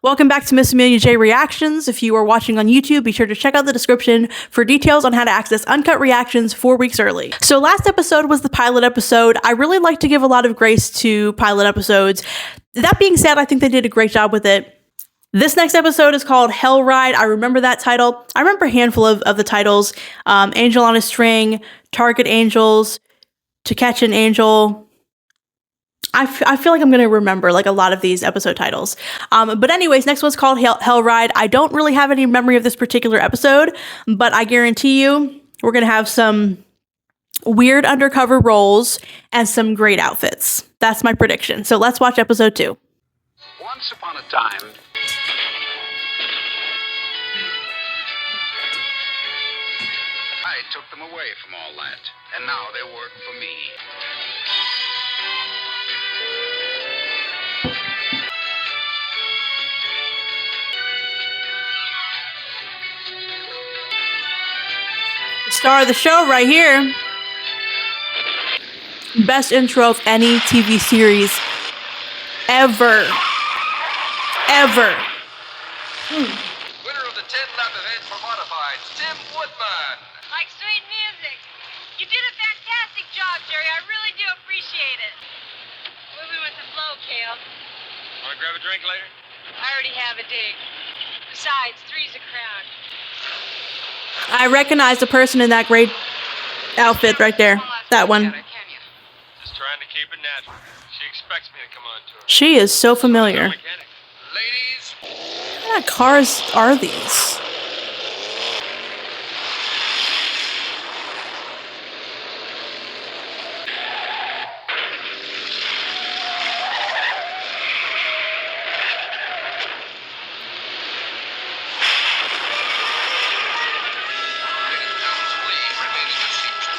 Welcome back to Miss Amelia J Reactions. If you are watching on YouTube, be sure to check out the description for details on how to access uncut reactions 4 weeks early. So last episode was the pilot episode. I really like to give a lot of grace to pilot episodes. That being said, I think they did a great job with it. This next episode is called Hell Ride. I remember that title. I remember a handful of the titles. Angel on a String, Target Angels, To Catch an Angel. I feel like I'm going to remember like a lot of these episode titles. But anyways, next one's called Hell Ride. I don't really have any memory of this particular episode, but I guarantee you we're going to have some weird undercover roles and some great outfits. That's my prediction. So let's watch episode 2. Once upon a time, I took them away from all that, and now they work for me. Star of the show right here. Best intro of any TV series ever. Winner of the 10-lap event for modifieds, Tim Woodman. Like sweet music. You did a fantastic job, Jerry. I really do appreciate it. Moving with the flow, Kale. Want to grab a drink later? I already have a dig. Besides, three's a crowd. I recognize the person in that great outfit right there. That one. Just trying to keep it natural. She expects me to come on to her. She is so familiar. Mechanic. Ladies, What kind of cars are these?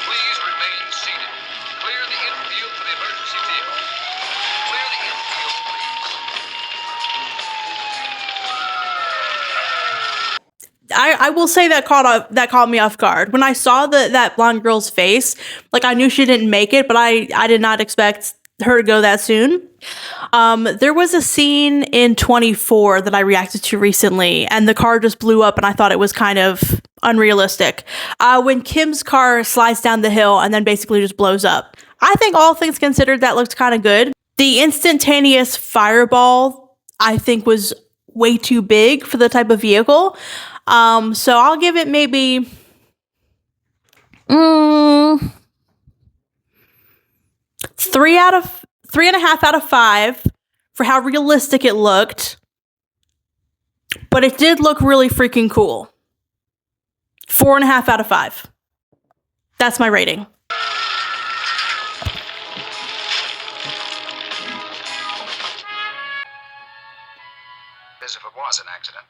please remain seated. Clear the infield for the emergency vehicle. Clear the infield, please. I will say that caught me off guard. When I saw that blonde girl's face, like I knew she didn't make it, but I did not expect her to go that soon. There was a scene in 24 that I reacted to recently, and the car just blew up, and I thought it was kind of unrealistic. When Kim's car slides down the hill and then basically just blows up. I think all things considered, that looked kind of good. The instantaneous fireball, I think, was way too big for the type of vehicle. So I'll give it maybe 3.5 out of 5 for how realistic it looked. But it did look really freaking cool. 4.5 out of 5. That's my rating. As if it was an accident.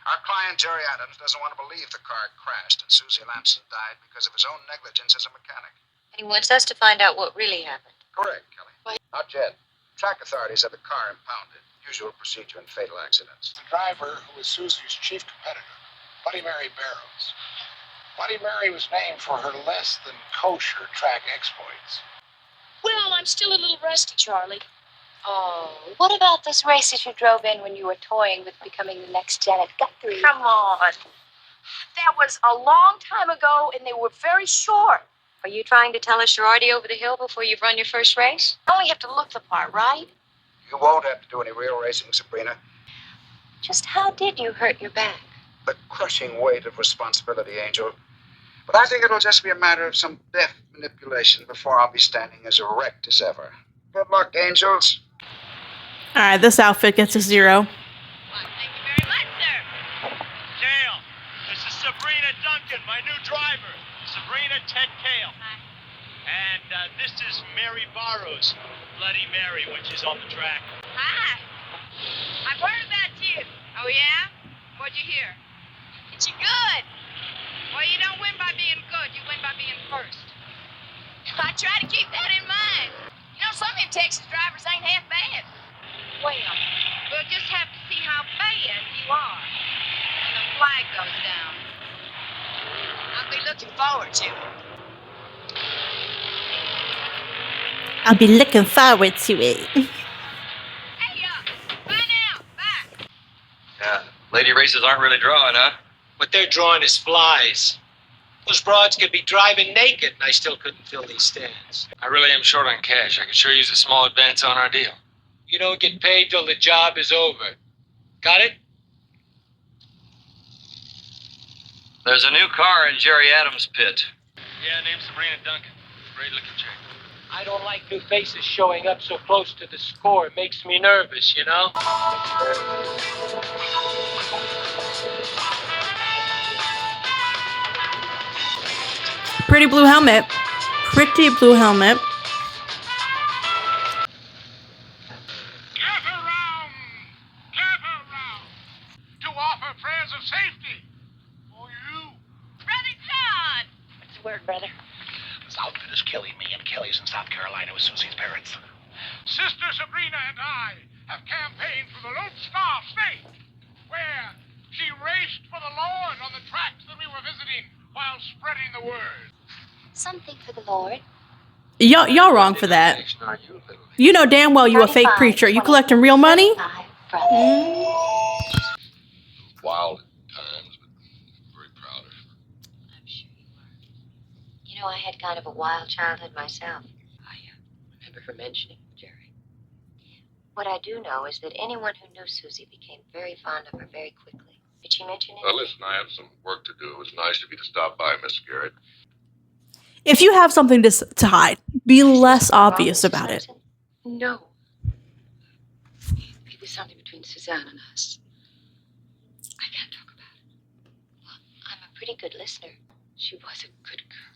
Our client, Jerry Adams, doesn't want to believe the car crashed and Susie Lamson died because of his own negligence as a mechanic. And he wants us to find out what really happened. Correct, Kelly. Not yet. Track authorities have the car impounded. Usual procedure in fatal accidents. The driver, who was Susie's chief competitor, Bloody Mary Barrows. Bloody Mary was named for her less than kosher track exploits. Well, I'm still a little rusty, Charlie. Oh, what about those races you drove in when you were toying with becoming the next Janet Guthrie? Come on. That was a long time ago, and they were very short. Are you trying to tell us you're already over the hill before you've run your first race? I only have to look the part, right? You won't have to do any real racing, Sabrina. Just how did you hurt your back? The crushing weight of responsibility, Angel. But I think it'll just be a matter of some deft manipulation before I'll be standing as erect as ever. Good luck, Angels. All right, this outfit gets a 0. Well, thank you very much, sir. Kale, this is Sabrina Duncan, my new driver. Sabrina Ted Kale. Hi. And this is Mary Barrows, Bloody Mary, when she's on the track. Hi. I've heard about you. Oh, yeah? What'd you hear? That you're good. Well, you don't win by being good. You win by being first. I try to keep that in mind. You know, some of them Texas drivers ain't half bad. Well, we'll just have to see how bad you are when the flag goes down. I'll be looking forward to it. I'll be looking forward to it. Hey, bye now. Bye. Yeah. Lady races aren't really drawing, huh? What they're drawing is flies. Those broads could be driving naked, and I still couldn't fill these stands. I really am short on cash. I could sure use a small advance on our deal. You don't get paid till the job is over. Got it? There's a new car in Jerry Adams' pit. Yeah, name's Sabrina Duncan. Great looking chick. I don't like new faces showing up so close to the score. It makes me nervous, you know? Pretty blue helmet. Pretty blue helmet. Gather round! Gather round! To offer prayers of safety for you. Brother John! What's the word, brother? This outfit is killing me, and Kelly's in South Carolina with Susie's parents. Sister Sabrina and I have campaigned for the Lone Star State, where she raced for the Lord on the tracks that we were visiting while spreading the word. Something for the Lord. Y'all wrong for that. You know damn well you a fake 35, preacher. You collecting real money? 25, brother. Wild times, but very proud of her. I'm sure you were. You know, I had kind of a wild childhood myself. I remember her mentioning Jerry. What I do know is that anyone who knew Susie became very fond of her very quickly. Did she mention it? Listen, I have some work to do. It was nice of you to stop by, Miss Garrett. If you have something to hide, be less obvious about it. No. It was something between Suzanne and us. I can't talk about it. Well, I'm a pretty good listener. She was a good girl.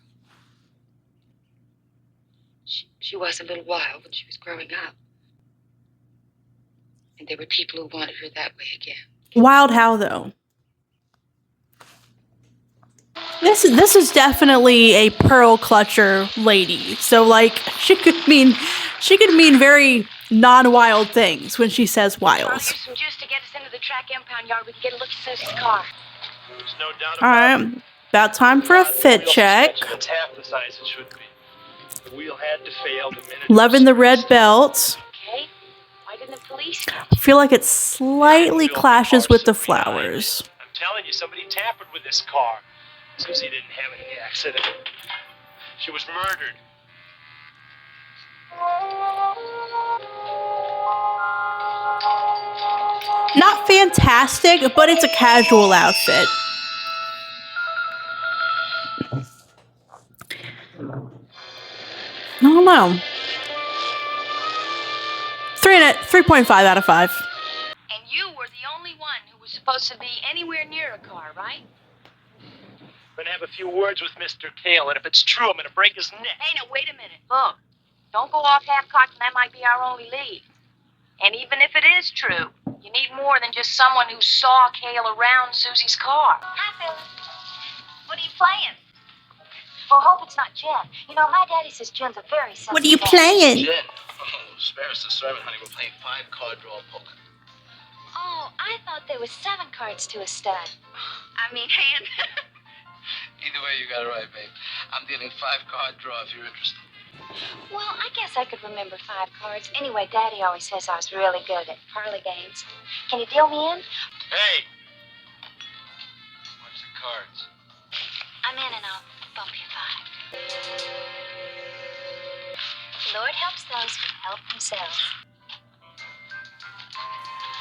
She was a little wild when she was growing up. And there were people who wanted her that way again. Wild how though? This is definitely a pearl clutcher lady. So like she could mean very non-wild things when she says wild. Use some juice to get us into the track impound yard. We can get a look at Susie's car. There's no doubt All about it. right, about time for a fit check. It's half the size it should be. The wheel had to fail the minute. Loving the red belt. Okay. Why didn't the police? I feel like it slightly clashes with the flowers. I'm telling you, somebody tampered with this car. Susie didn't have any accident. She was murdered. Not fantastic, but it's a casual outfit. I don't know. 3.5 out of 5. And you were the only one who was supposed to be anywhere near a car, right? I'm gonna have a few words with Mr. Kale, and if it's true, I'm gonna break his neck. Hey, now, wait a minute. Look, don't go off half-cocked, and that might be our only lead. And even if it is true, you need more than just someone who saw Kale around Susie's car. Hi, Phyllis. What are you playing? Well, hope it's not gin. You know, my daddy says gin's a very sensitive. What are you playing? Jen. Oh, spare us the sermon, honey. We're playing 5-card draw poker. Oh, I thought there was 7 cards to a stud. I mean, hand. Either way, you got it right, babe. I'm dealing 5-card draw if you're interested. Well, I guess I could remember 5 cards. Anyway, Daddy always says I was really good at parlor games. Can you deal me in? Hey! Watch the cards. I'm in and I'll bump you 5. The Lord helps those who help themselves.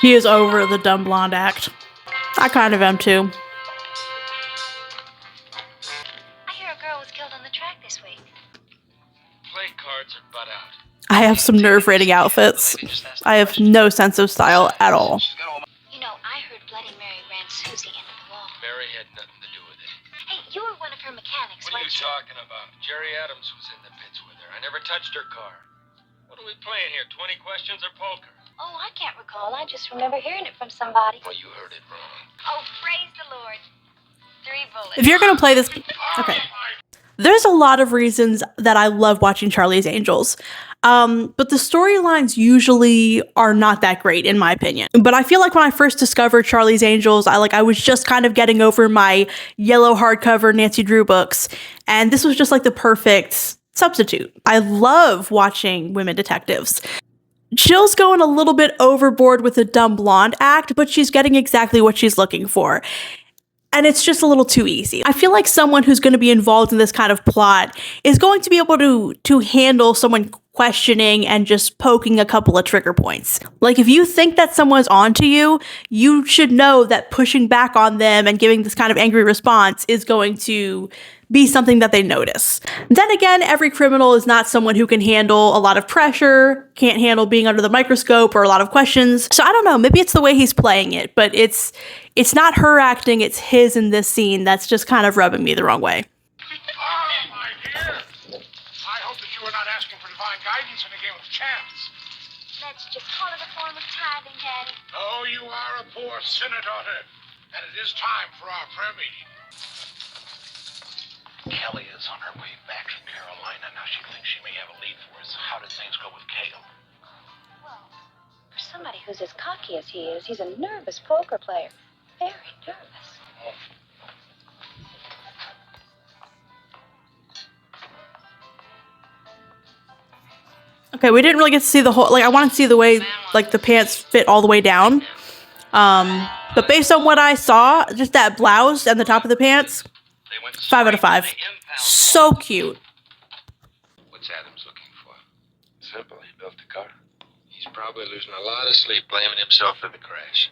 He is over the dumb blonde act. I kind of am too. I hear a girl was killed on the track this week. Play cards or butt out. I have some nerve-wracking outfits. I have no sense of style at all. You know, I heard Bloody Mary ran Susie into the wall. Mary had nothing to do with it. Hey, you were one of her mechanics, What are you weren't you? talking about? Jerry Adams was in the pits with her. I never touched her car. What are we playing here, 20 questions or poker? Oh, I can't recall. I just remember hearing it from somebody. Well, you heard it wrong. Oh, praise the Lord. 3 bullets. If you're gonna play this, okay. There's a lot of reasons that I love watching Charlie's Angels. But the storylines usually are not that great in my opinion. But I feel like when I first discovered Charlie's Angels, I was just kind of getting over my yellow hardcover Nancy Drew books. And this was just like the perfect substitute. I love watching women detectives. Jill's going a little bit overboard with the dumb blonde act, but she's getting exactly what she's looking for. And it's just a little too easy. I feel like someone who's going to be involved in this kind of plot is going to be able to handle someone questioning and just poking a couple of trigger points. Like, if you think that someone's onto you, you should know that pushing back on them and giving this kind of angry response is going to be something that they notice. Then again, every criminal is not someone who can handle a lot of pressure, can't handle being under the microscope or a lot of questions. So I don't know, maybe it's the way he's playing it, but it's not her acting, it's his in this scene that's just kind of rubbing me the wrong way. Ah, my dear. I hope that you are not asking for divine guidance in a game of chance. Let's just call it a form of tithing, Daddy. Oh, you are a poor sinner, daughter. And it is time for our prayer meeting. Kelly is on her way back from Carolina. Now she thinks she may have a lead for us. How did things go with Cale? Well, for somebody who's as cocky as he is, he's a nervous poker player. Very nervous. Okay, we didn't really get to see the whole, like, I want to see the way, like, the pants fit all the way down. But based on what I saw, just that blouse and the top of the pants, 5 out of 5. So cute. What's Adams looking for? Simple. He built the car. He's probably losing a lot of sleep blaming himself for the crash.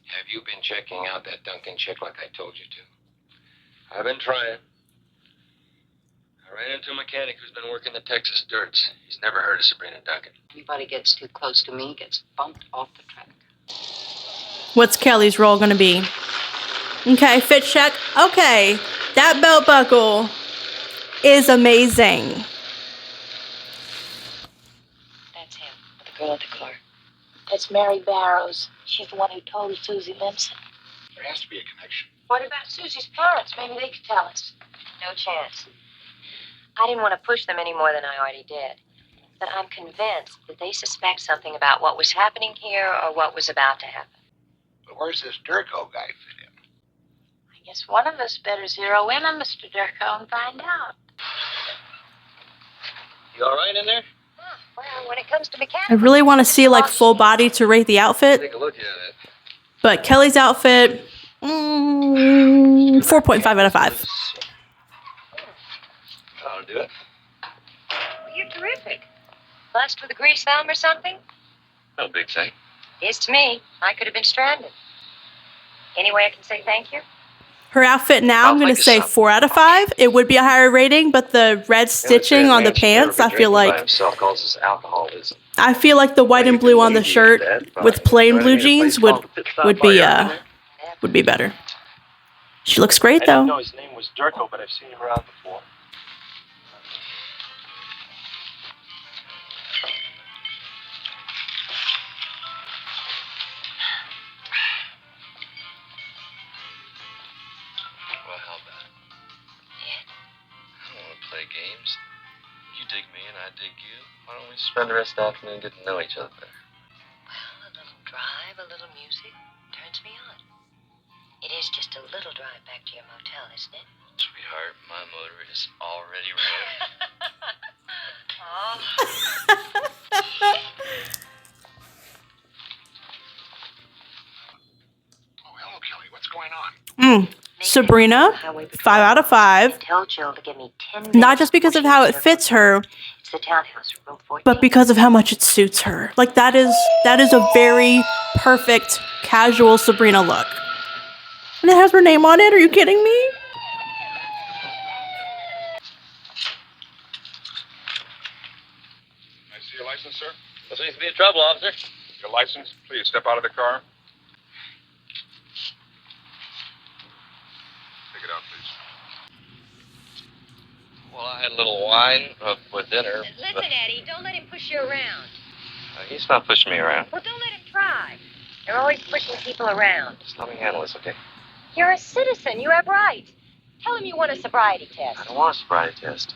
Have you been checking out that Duncan chick like I told you to? I've been trying. I ran into a mechanic who's been working the Texas dirts. He's never heard of Sabrina Duncan. Anybody gets too close to me gets bumped off the track. What's Kelly's role gonna be? Okay, fit check. Okay, that belt buckle is amazing. That's him, the girl at the car. That's Mary Barrows. She's the one who told Susie Limson. There has to be a connection. What about Susie's parents? Maybe they could tell us. No chance. I didn't want to push them any more than I already did. But I'm convinced that they suspect something about what was happening here or what was about to happen. But where's this Durko guy fit in? I guess one of us better zero in on Mr. Durko and find out. You all right in there? Well, when it comes to mechanics... I really want to see, like, full body to rate the outfit. Take a look at it. But Kelly's outfit, 4.5 out of 5. I'll do it. Well, you're terrific. Blessed with a grease thumb or something? No big thing. Is to me. I could have been stranded. Any way I can say thank you? Her outfit now, I'm going to say 4 out of 5. It would be a higher rating, but the red stitching on the pants, I feel like... I feel like the white and blue on the shirt with plain blue jeans would be better. She looks great, I didn't know though. his name was Durko, but I've seen him around before. Well, how about it? I don't want to play games. You dig me and I dig you. Why don't we spend the rest of the afternoon getting to know each other better? Well, a little drive, a little music turns me on. It is just a little drive back to your motel, isn't it? Sweetheart, my motor is already running. Oh. Oh, hello, Kelly. What's going on? Sabrina, 5 out of 5. Tell Jill to give me 10 minutes. Not just because of how it fits her, It's the townhouse, room 14. but because of how much it suits her. Like, that is a very perfect casual Sabrina look. And it has her name on it. Are you kidding me? Can I see your license, sir? There seems to be trouble, officer. Your license? Please step out of the car. Take it out, please. Well, I had a little wine with dinner. Listen, Eddie, don't let him push you around. He's not pushing me around. Well, don't let him try. They're always pushing people around. Just let me handle this, okay? You're a citizen. You have rights. Tell him you want a sobriety test. I don't want a sobriety test.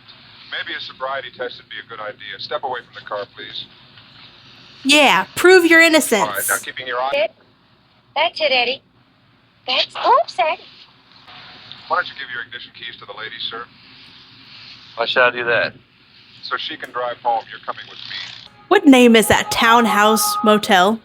Maybe a sobriety test would be a good idea. Step away from the car, please. Yeah, prove your All right, now innocence. keeping your eye... That's it, Eddie. That's... Oops, Eddie. Why don't you give your ignition keys to the lady, sir? Why should I do that? So she can drive home. You're coming with me. What name is that? Townhouse Motel?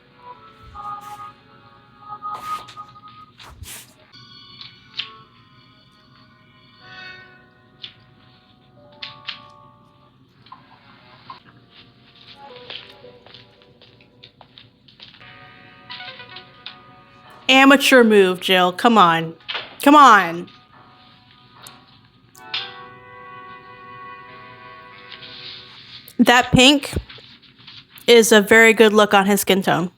Amateur move, Jill. Come on. Come on. That pink is a very good look on his skin tone.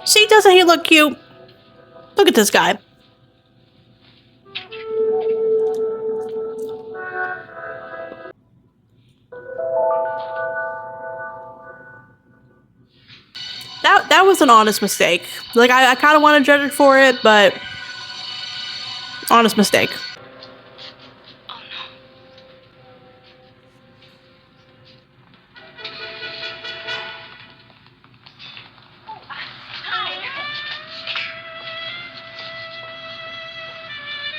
See, doesn't he look cute? Look at this guy. That was an honest mistake. Like, I kind of want to judge it for it, but honest mistake.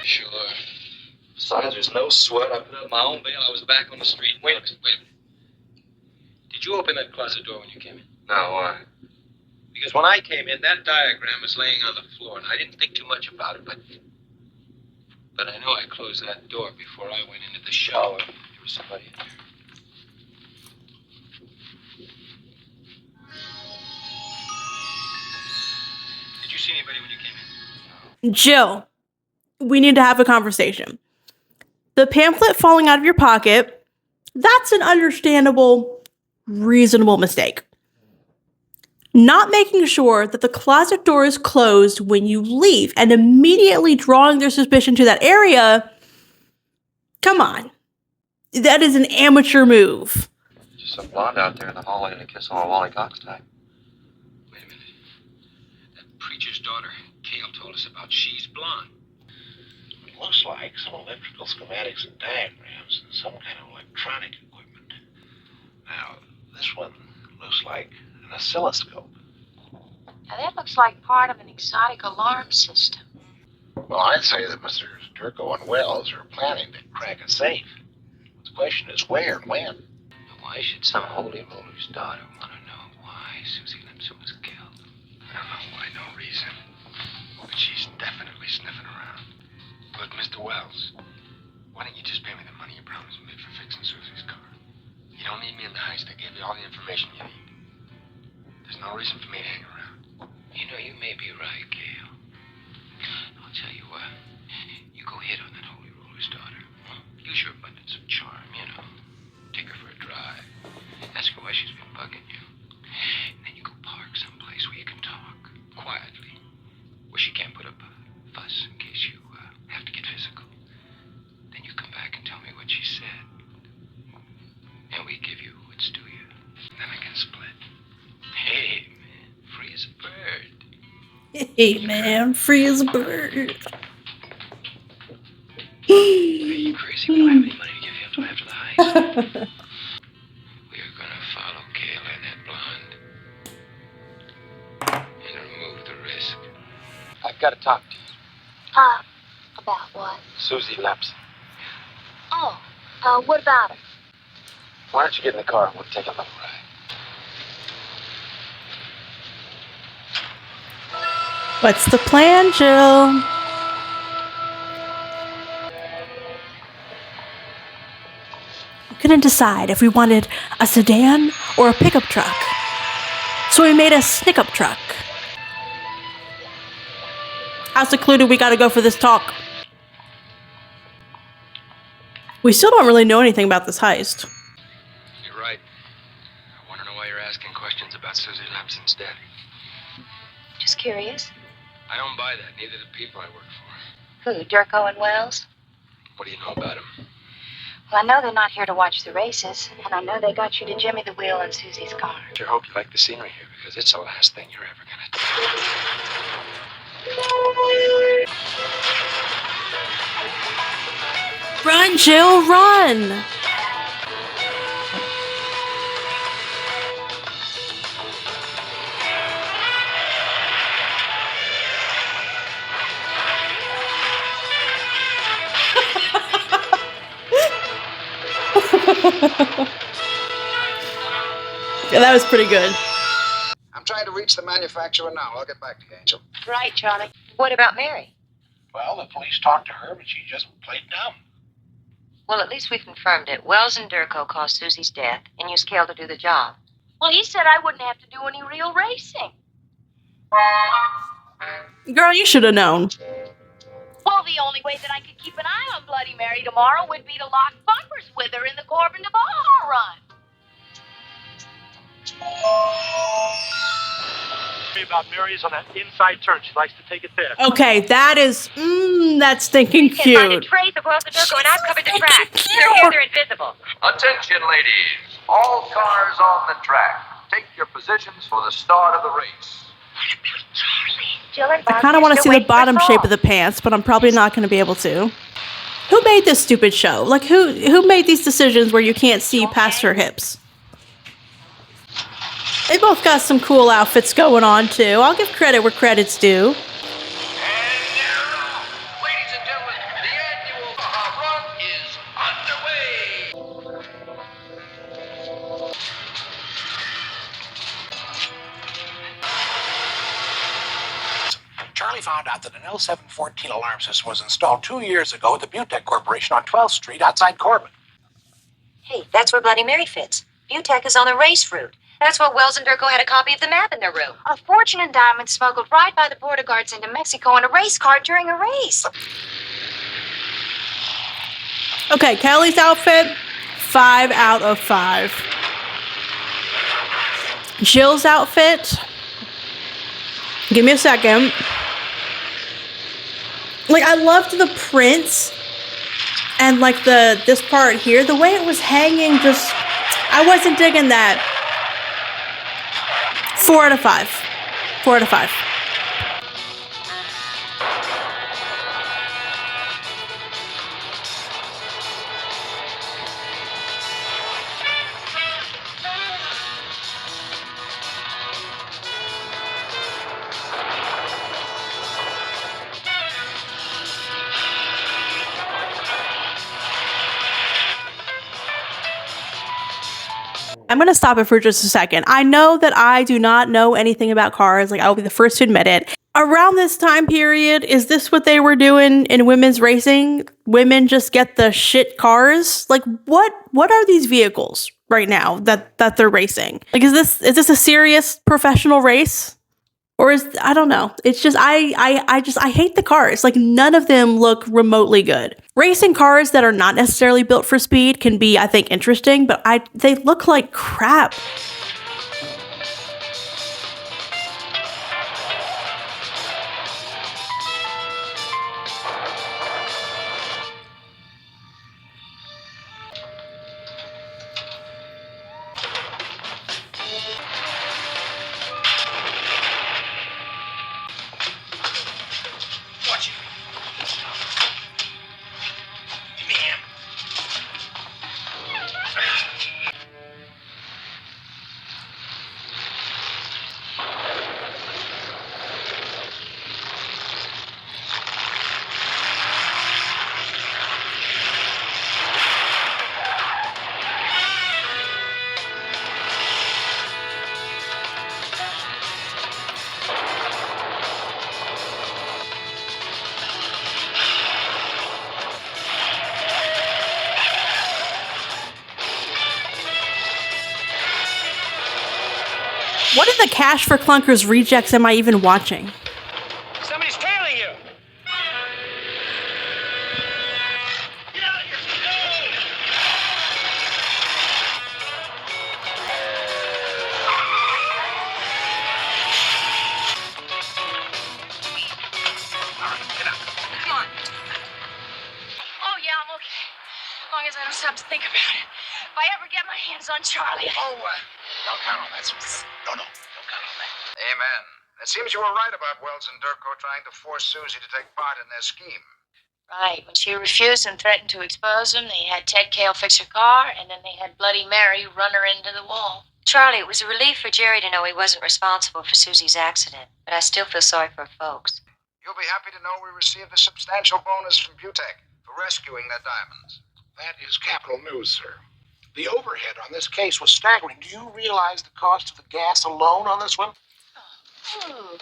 Sure. Besides, there's no sweat. I put up my own bail. I was back on the street. Wait a minute. Did you open that closet door when you came in? No, why? Because when I came in, that diagram was laying on the floor, and I didn't think too much about it, but I know I closed that door before I went into the shower. There was somebody in there. Did you see anybody when you came in? Jill, we need to have a conversation. The pamphlet falling out of your pocket, that's an understandable, reasonable mistake. Not making sure that the closet door is closed when you leave and immediately drawing their suspicion to that area, come on. That is an amateur move. Just some blonde out there in the hallway and a kiss on a Wally Cox type. Wait a minute. That preacher's daughter, Kale, told us about she's blonde. It looks like some electrical schematics and diagrams and some kind of electronic equipment. Now, this one looks like an oscilloscope. Now, that looks like part of an exotic alarm system. Well, I'd say that Mr. Durko and Wells are planning to crack a safe. The question is where and when. Why should some holy roller's daughter want to know why Susie Limson was killed? I don't know why, no reason. But she's definitely sniffing around. Look, Mr. Wells, why don't you just pay me the money you promised me for fixing Susie's car? You don't need me in the heist. I gave you all the information you need. There's no reason for me to hang around. You know, you may be right, Gale. I'll tell you what. You go hit on that holy roller's daughter. Use your abundance of charm, you know. Take her for a drive. Ask her why she's been bugging you. And then you go park someplace where you can talk quietly. Where she can't put up a fuss in case you have to get physical. Then you come back and tell me what she said. And we give you what's due you. Then I can split. Hey, man, free as a bird. Hey, man, free as a bird. Are you crazy? We don't have any money to give you until after the heist. We are gonna follow Kayla and that blonde. And remove the risk. I've got to talk to you. About what? Susie Lamson. Oh, what about her? Why don't you get in the car and we'll take a little ride? What's the plan, Jill? We couldn't decide if we wanted a sedan or a pickup truck. So we made a snick-up truck. How secluded we gotta go for this talk? We still don't really know anything about this heist. You're right. I want to know why you're asking questions about Susie Lamson's death. Just curious. I don't buy that. Neither do people I work for. Who, Durko and Wells? What do you know about him? Well, I know they're not here to watch the races, and I know they got you to jimmy the wheel in Susie's car. I sure hope you like the scenery here, because it's the last thing you're ever gonna do. Run, Jill, run! Yeah, that was pretty good. I'm trying to reach the manufacturer now. I'll get back to you, Angel. Right, Charlie. What about Mary? Well, the police talked to her, but she just played dumb. Well, at least we've confirmed it. Wells and Durko caused Susie's death and used Cale to do the job. Well, he said I wouldn't have to do any real racing. Girl, you should have known. Well, the only way that I could keep an eye on Bloody Mary tomorrow would be to lock bumpers with her in the Corbin to Baja run. About Mary's on that inside turn. She likes to take it there. Okay, that is, that's stinking Can't find a cute. trace of Wells and Durko, and I've covered the track. They're here, they're invisible. Attention, ladies. All cars on the track. Take your positions for the start of the race. I kind of want to see the bottom shape of the pants, but I'm probably not going to be able to. Who made this stupid show? Like, who made these decisions where you can't see past her hips? They both got some cool outfits going on, too. I'll give credit where credit's due. And now, ladies and gentlemen, the annual Baja Run is underway. Charlie found out that an L714 alarm system was installed 2 years ago at the Butech Corporation on 12th Street outside Corbin. Hey, that's where Bloody Mary fits. Butech is on the race route. That's why Wells and Durko had a copy of the map in their room. A fortune in diamonds smuggled right by the border guards into Mexico in a race car during a race. Okay, Kelly's outfit, 5 out of 5. Jill's outfit, give me a second. Like, I loved the prints and like this part here, the way it was hanging, just, I wasn't digging that. 4 out of 5. 4 out of 5. I'm going to stop it for just a second. I know that I do not know anything about cars. Like, I'll be the first to admit it. Around this time period, is this what they were doing in women's racing? Women just get the shit cars? Like, what are these vehicles right now that they're racing? Like, is this a serious professional race? Or I don't know. It's just, I hate the cars. Like, none of them look remotely good. Racing cars that are not necessarily built for speed can be, I think, interesting, but they look like crap. What in the Cash for Clunkers rejects am I even watching? Somebody's tailing you. Get out of here. Come on. Oh, yeah, I'm okay. As long as I don't stop to think about it. If I ever get my hands on Charlie. Don't count on that. No, don't count on that. Amen. It seems you were right about Wells and Durko trying to force Susie to take part in their scheme. Right. When she refused and threatened to expose him, they had Ted Cale fix her car, and then they had Bloody Mary run her into the wall. Charlie, it was a relief for Jerry to know he wasn't responsible for Susie's accident, but I still feel sorry for her folks. You'll be happy to know we received a substantial bonus from Butech for rescuing their diamonds. That is capital news, sir. The overhead on this case was staggering. Do you realize the cost of the gas alone on this one? Oh.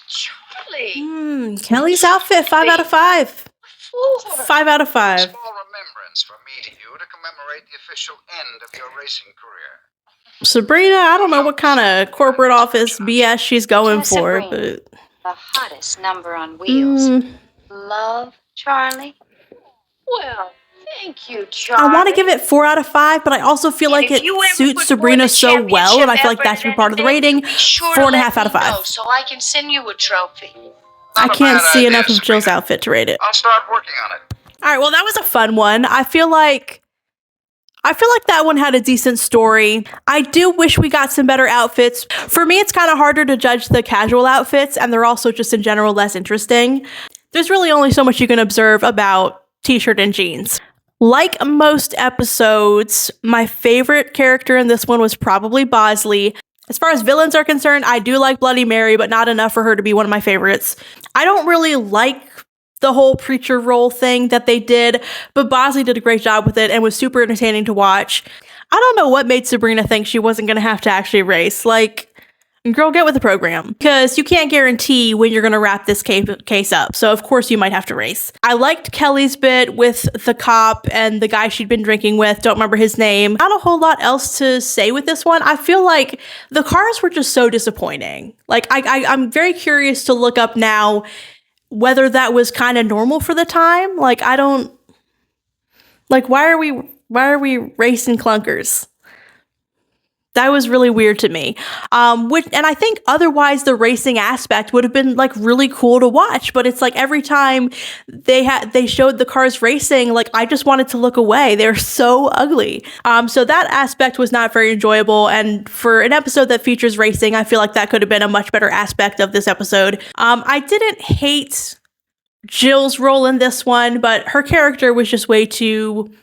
Charlie. Kelly's outfit, 5 out of 5. 5 out of 5. Small remembrance from me to you to commemorate the official end of your racing career. Sabrina, I don't know what kind of corporate office BS she's going for, Sabrina, but the hottest number on wheels. Love, Charlie? Well, thank you, Charlie. I want to give it 4 out of 5, but I also feel like it suits Sabrina so well, and I feel like that should be part of the rating. 4.5 out of 5. So I can send you a trophy. I can't see enough of Jill's outfit to rate it. I'll start working on it. All right, well, that was a fun one. I feel like that one had a decent story. I do wish we got some better outfits. For me, it's kind of harder to judge the casual outfits, and they're also just in general less interesting. There's really only so much you can observe about t-shirt and jeans. Like most episodes, my favorite character in this one was probably Bosley. As far as villains are concerned, I do like Bloody Mary, but not enough for her to be one of my favorites. I don't really like the whole preacher role thing that they did, but Bosley did a great job with it and was super entertaining to watch. I don't know what made Sabrina think she wasn't going to have to actually race. Like, girl, get with the program. Because you can't guarantee when you're going to wrap this case up. So, of course, you might have to race. I liked Kelly's bit with the cop and the guy she'd been drinking with. Don't remember his name. Not a whole lot else to say with this one. I feel like the cars were just so disappointing. Like, I'm very curious to look up now whether that was kind of normal for the time. Like, I don't... Like, why are we racing clunkers? That was really weird to me. And I think otherwise the racing aspect would have been like really cool to watch, but it's like every time they showed the cars racing, like I just wanted to look away. They're so ugly. So that aspect was not very enjoyable. And for an episode that features racing, I feel like that could have been a much better aspect of this episode. I didn't hate Jill's role in this one, but her character was just way too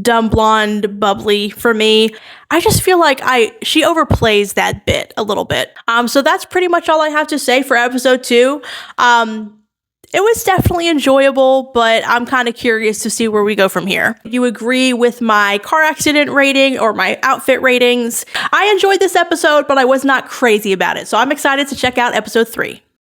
dumb, blonde, bubbly for me. I just feel like she overplays that bit a little bit. So that's pretty much all I have to say for episode 2. It was definitely enjoyable, but I'm kind of curious to see where we go from here. If you agree with my car accident rating or my outfit ratings, I enjoyed this episode, but I was not crazy about it. So I'm excited to check out episode 3.